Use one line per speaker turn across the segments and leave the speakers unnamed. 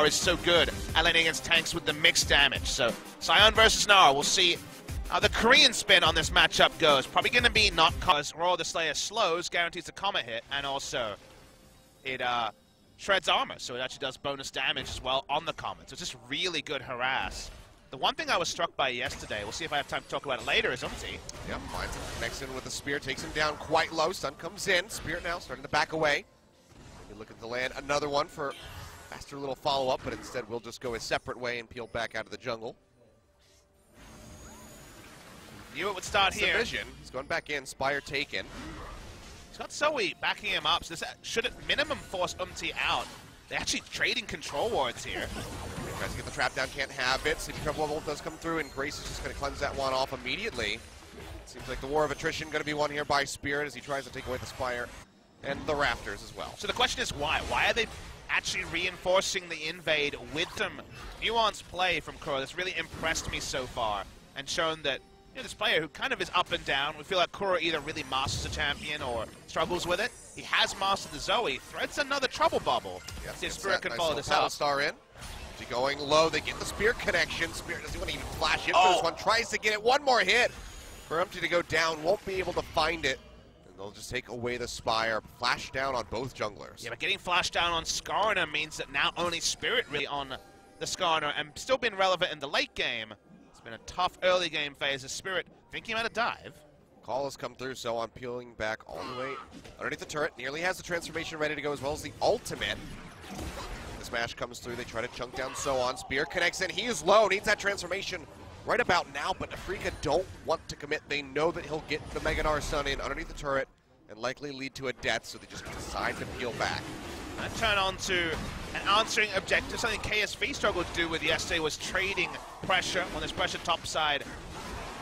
is so good at landing against tanks with the mixed damage. So Sion versus Nara, we'll see how the Korean spin on this matchup goes. Probably going to be not because Royal the Slayer slows, guarantees a comet hit, and also it shreds armor, so it actually does bonus damage as well on the comet. So it's just really good harass. The one thing I was struck by yesterday, we'll see if I have time to talk about it later, is Umti.
Yep, finds him, connects in with the spear, takes him down quite low. Stun comes in. Spirit now starting to back away. He's looking to land another one for faster little follow-up, but instead we'll just go a separate way and peel back out of the jungle.
Knew it would start here.
Vision. He's going back in. Spire taken.
He's got Zoe backing him up, so this should at minimum force Umti out. They're actually trading control wards here.
Tries to get the trap down, can't have it. Sleepy Trouble Bolt does come through, and Grace is just going to cleanse that one off immediately. Seems like the war of attrition going to be won here by Spirit as he tries to take away the Spire and the Rafters as well.
So the question is why? Why are they actually reinforcing the invade with some nuanced play from Kuro that's really impressed me so far and shown that this player who kind of is up and down, we feel like Kuro either really masters a champion or struggles with it. He has mastered the Zoe, threads another trouble bubble.
Yes,
See if Spirit can follow this
up.
up.
Star in. Going low, they get the spear connection. Spirit doesn't want to even flash into this one. Tries to get it. One more hit for Empty to go down. Won't be able to find it. And they'll just take away the Spire. Flash down on both junglers.
Yeah, but getting flashed down on Skarner means that now only Spirit really on the Skarner and still been relevant in the late game. It's been a tough early game phase of Spirit thinking about a dive.
Call has come through, so I'm peeling back all the way underneath the turret. Nearly has the transformation ready to go as well as the ultimate. Smash comes through, they try to chunk down So On. Spear connects in, he is low, needs that transformation right about now, but Afreeca don't want to commit. They know that he'll get the Mega Gnar stun in underneath the turret and likely lead to a death, so they just decide to peel back.
And turn on to an answering objective, something KSV struggled to do with yesterday was trading pressure. When there's pressure top side,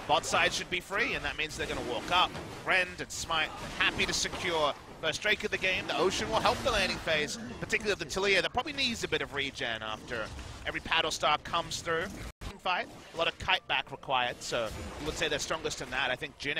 bot side should be free, and that means they're going to walk up, rend and smite, happy to secure first Drake of the game. The Ocean will help the landing phase, particularly of the Talia that probably needs a bit of regen after every paddle star comes through. Fight, a lot of kite back required, so you would say they're strongest in that. I think Jin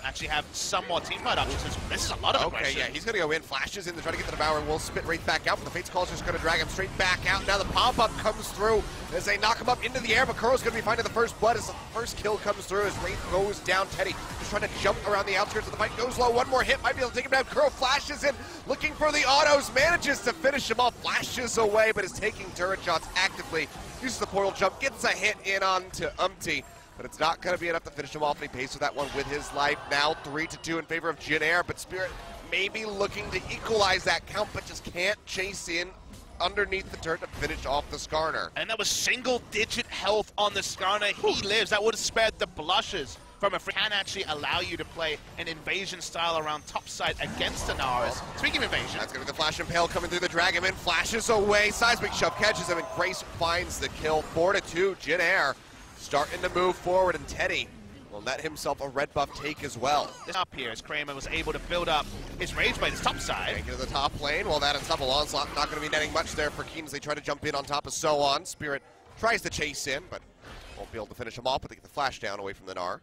actually have some more team fight options. This is a lot of aggression.
Okay, yeah, he's gonna go in, flashes in to try to get the Devourer, will spit right back out, but the Fate's Call's just gonna drag him straight back out. Now the pop-up comes through as they knock him up into the air, but Kuro's gonna be finding the first blood as the first kill comes through as Wraith goes down. Teddy just trying to jump around the outskirts of the fight, goes low, one more hit, might be able to take him down. Kuro flashes in, looking for the autos, manages to finish him off, flashes away, but is taking turret shots actively. Uses the portal jump, gets a hit in onto Umti, but it's not going to be enough to finish him off, and he pays for that one with his life. Now 3-2 in favor of Jin, but Spirit maybe looking to equalize that count, but just can't chase in underneath the turret to finish off the Skarner.
And that was single-digit health on the Skarner. He lives. That would have spared the blushes from a can actually allow you to play an invasion style around topside against the Naras. Speaking of invasion,
that's going to be the Flash Impale coming through the Dragonman, flashes away, Seismic Shove catches him, and Grace finds the kill. 4-2, Jin starting to move forward, and Teddy will net himself a red buff take as well.
This up here as Kramer was able to build up his rage blade, his top side.
Get to the top lane, well that on top of Onslaught, not going to be netting much there for Keen as they try to jump in on top of So On. Spirit tries to chase in, but won't be able to finish him off, but they get the flash down away from the Gnar.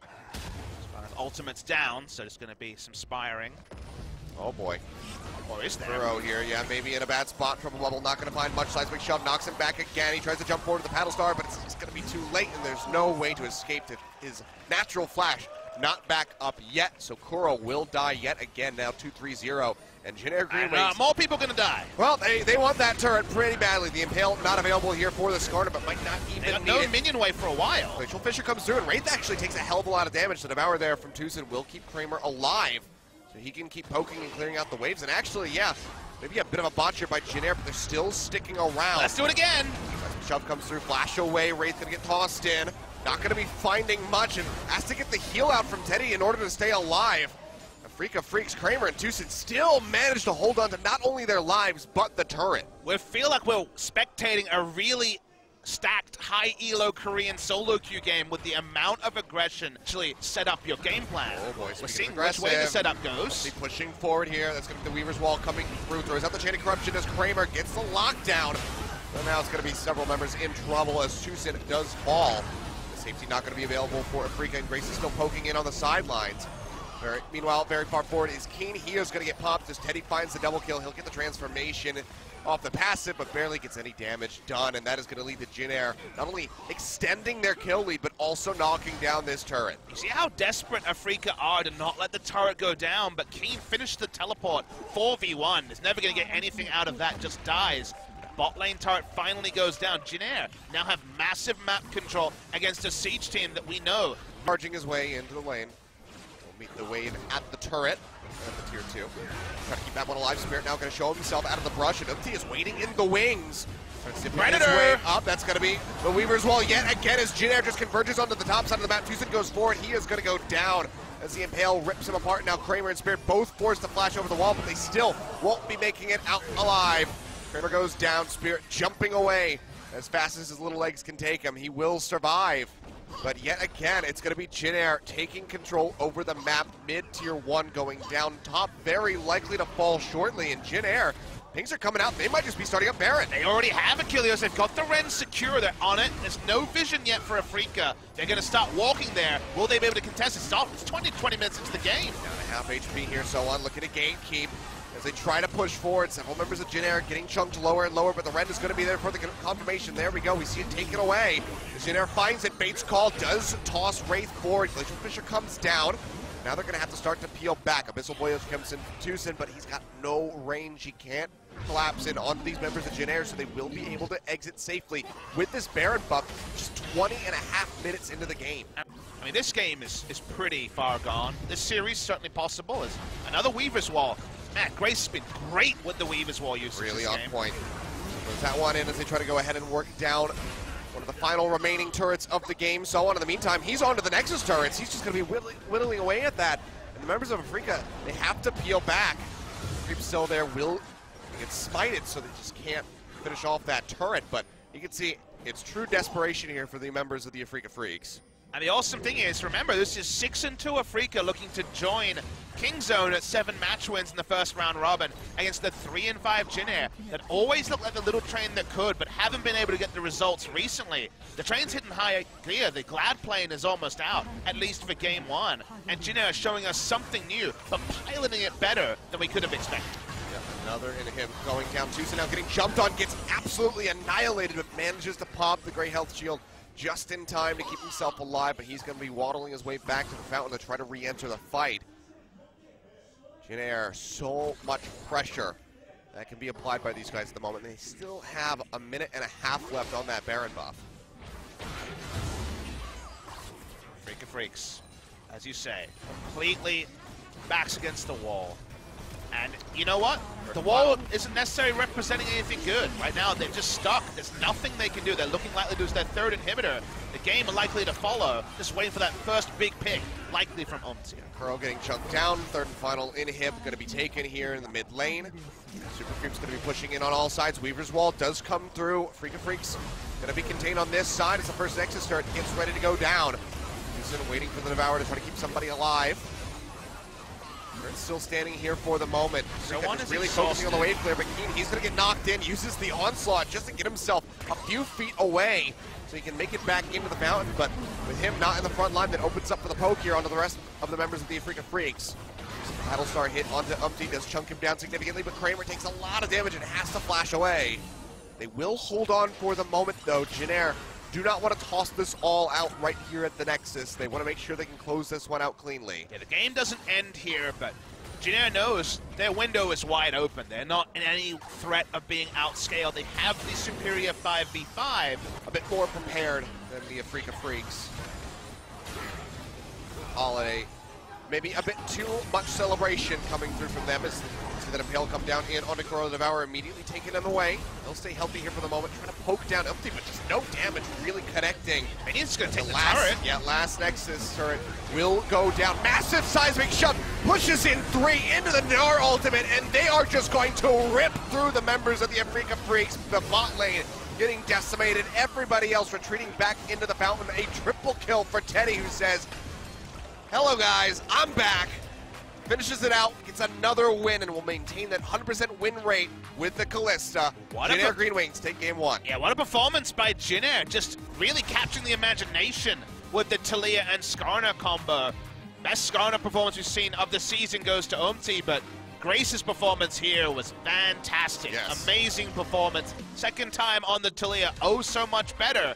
Ultimate's down, so there's going to be some spiring.
Oh boy.
Or is there?
Kuro here, yeah, maybe in a bad spot. Trouble Bubble not going to find much. Seismic Shove knocks him back again. He tries to jump forward to the Paddle Star, but it's just going to be too late, and there's no way to escape to his natural flash. Not back up yet, so Kuro will die yet again, now 2-3-0. And Jin Green Wings.
More people going to die.
Well, they want that turret pretty badly. The Impale not available here for the Skarner, but might not even need
no
it.
minion wave for a while.
Glacial Fissure comes through, and Wraith actually takes a hell of a lot of damage. The Devourer there from Tucson will keep Kramer alive, so he can keep poking and clearing out the waves. And actually, yeah, maybe a bit of a botch here by Jin, but they're still sticking around.
Let's do it again.
Shove comes through, flash away. Wraith gonna get tossed in. Not gonna be finding much, and has to get the heal out from Teddy in order to stay alive. Afreeca freaks Kramer and Tucson still managed to hold on to not only their lives, but the turret.
We feel like we're spectating a really stacked high elo Korean solo queue game with the amount of aggression actually set up your game plan.
Oh boy,
we're seeing which way the setup goes.
Pushing forward here, that's going to be the Weaver's Wall coming through, throws out the Chain of Corruption as Kramer gets the lockdown. So now it's going to be several members in trouble as Tucson does fall. The safety not going to be available for Afreeca, and Grace is still poking in on the sidelines. Meanwhile, very far forward is Keen. He is going to get popped as Teddy finds the double kill. He'll get the transformation. off the passive, but barely gets any damage done, and that is going to lead to Jin not only extending their kill lead, but also knocking down this turret.
You see how desperate Afreeca are to not let the turret go down, but Keen finished the teleport 4v1. Is never going to get anything out of that, just dies. Bot lane turret finally goes down. Jin now have massive map control against a siege team that we know.
Charging his way into the lane. Will meet the wave at the turret. At the tier 2. Trying to keep that one alive. Spirit now going to show himself out of the brush, and Upti is waiting in the wings.
Predator!
Up, that's going to be the Weaver's Wall yet again as Jin just converges onto the top side of the map. Tucson goes forward. He is going to go down as the Impale rips him apart. Now Kramer and Spirit both forced to flash over the wall, but they still won't be making it out alive. Kramer goes down, Spirit jumping away as fast as his little legs can take him. He will survive. But yet again, it's going to be Jin taking control over the map. Mid-tier 1 going down top. Very likely to fall shortly. And Jin pings are coming out. They might just be starting up Baron.
They already have Achilles. They've got the Ren secure. They're on it. There's no vision yet for Afreeca. They're going to start walking there. Will they be able to contest it? It's 20 minutes into the game.
Down to half HP here, so on. Looking to gatekeep as they try to push forward. Several members of Jin getting chunked lower and lower, but the Ren is going to be there for the confirmation. There we go. We see it taken away. Jin finds it. Bait's call does toss Wraith forward. Glacial Fisher comes down. Now they're going to have to start to peel back. Abyssal Voyage comes in Tucson, but he's got no range. He can't collapse in on these members of Jin so they will be able to exit safely with this Baron buff just 20.5 minutes into the game.
I mean, this game is pretty far gone. This series certainly possible. As another Weaver's Wall. Man, Grace's been great with the Weaver's Wall usage.
Really
on
point. Throws that one in as they try to go ahead and work down one of the final remaining turrets of the game. So on in the meantime, he's on to the Nexus turrets. He's just going to be whittling away at that. And the members of Afreeca, they have to peel back. Creep's still there, will get smited, so they just can't finish off that turret. But you can see it's true desperation here for the members of the Afreeca Freaks.
And the awesome thing is, remember, this is 6-2 Afreeca looking to join Kingzone at 7 match wins in the first round robin against the 3-5 Jin that always look like the little train that could, but haven't been able to get the results recently. The train's hitting high clear. The Glad plane is almost out, at least for game 1. And Jin is showing us something new, but piloting it better than we could have expected.
Another in him going down. Tucson now getting jumped on, gets absolutely annihilated, but manages to pop the Grey Health Shield just in time to keep himself alive, but he's going to be waddling his way back to the fountain to try to re-enter the fight. Jin so much pressure that can be applied by these guys at the moment. They still have a minute and a half left on that Baron buff.
Afreeca Freaks, as you say, completely backs against the wall. And you know what? The wall isn't necessarily representing anything good. Right now, they're just stuck. There's nothing they can do. They're looking likely to lose their 3rd inhibitor. The game are likely to follow. Just waiting for that first big pick, likely from Omtia.
Curl getting chunked down. 3rd and final inhib going to be taken here in the mid lane. Super Creep's going to be pushing in on all sides. Weaver's Wall does come through. Afreeca Freaks going to be contained on this side as the first Nexus turret gets ready to go down. Houston waiting for the Devourer to try to keep somebody alive. Still standing here for the moment.
So one is
really focusing on the wave clear, but he's going to get knocked in, uses the onslaught just to get himself a few feet away so he can make it back into the fountain, but with him not in the front line, that opens up for the poke here onto the rest of the members of the Afreeca Freaks. Battlestar hit onto Umpty, does chunk him down significantly, but Kramer takes a lot of damage and has to flash away. They will hold on for the moment though. Jin do not want to toss this all out right here at the Nexus. They want to make sure they can close this one out cleanly.
Yeah, the game doesn't end here, but Jin knows their window is wide open. They're not in any threat of being outscaled. They have the superior 5v5.
A bit more prepared than the Afreeca Freaks. Holiday, maybe a bit too much celebration coming through from them as see that Impale come down in onto Corona Devourer, immediately taking them away. They'll stay healthy here for the moment, trying to poke down Umpty, but just no damage, really connecting.
And he's going to take the
last
turret.
Yeah, last Nexus turret will go down. Massive seismic shove, pushes in 3 into the Gnar ultimate, and they are just going to rip through the members of the Afreeca Freaks. The bot lane getting decimated, everybody else retreating back into the fountain. A triple kill for Teddy, who says, hello guys, I'm back. Finishes it out, gets another win, and will maintain that 100% win rate with the Callista. Jin Green Wings take game 1.
Yeah, what a performance by Jin, just really capturing the imagination with the Talia and Skarner combo. Best Skarner performance we've seen of the season goes to Umti, but Grace's performance here was fantastic.
Yes.
Amazing performance. Second time on the Talia, oh so much better.